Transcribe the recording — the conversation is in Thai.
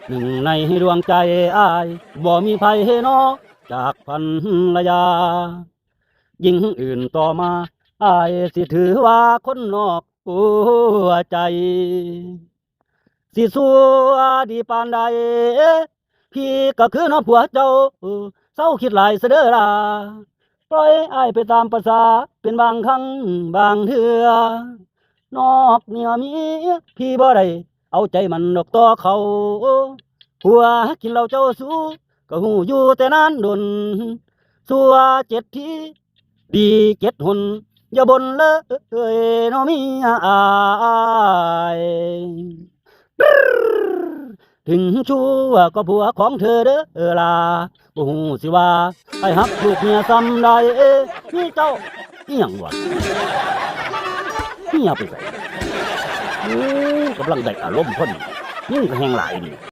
หนึ่งในดวงใจอายบ่มีไผนอกจากภรรยายิ่งอื่นต่อมาอายสิถือว่าคนนอกหัวใจสิสัวดีปานใดพี่ก็คือน้องผัวเจ้าเศร้าคิดหลายเสยเด้อล่ะปล่อยอายไปตามประสาเป็นบางครั้งบางเทื่อนอกเนี่ยมีพี่บ่ได้เอาใจมันดอกต่อเขาหัวกินเหล้าเจ้าสู้ก็หูอยู่แต่นานดนสัวเจ็ดทีดีเจ็ดหนอย่าบ่นเลยน้องเมียอายถึงชั่วก็ผัวของเธอเด้อล่ะบ่ฮู้สิว่าไอ้ฮักลูกเมียซ้ำใดนี่เจ้าอีหยังวะเมียไปไสกำลังได้อารมณ์พอดียิ่งก็แฮงหลายนี่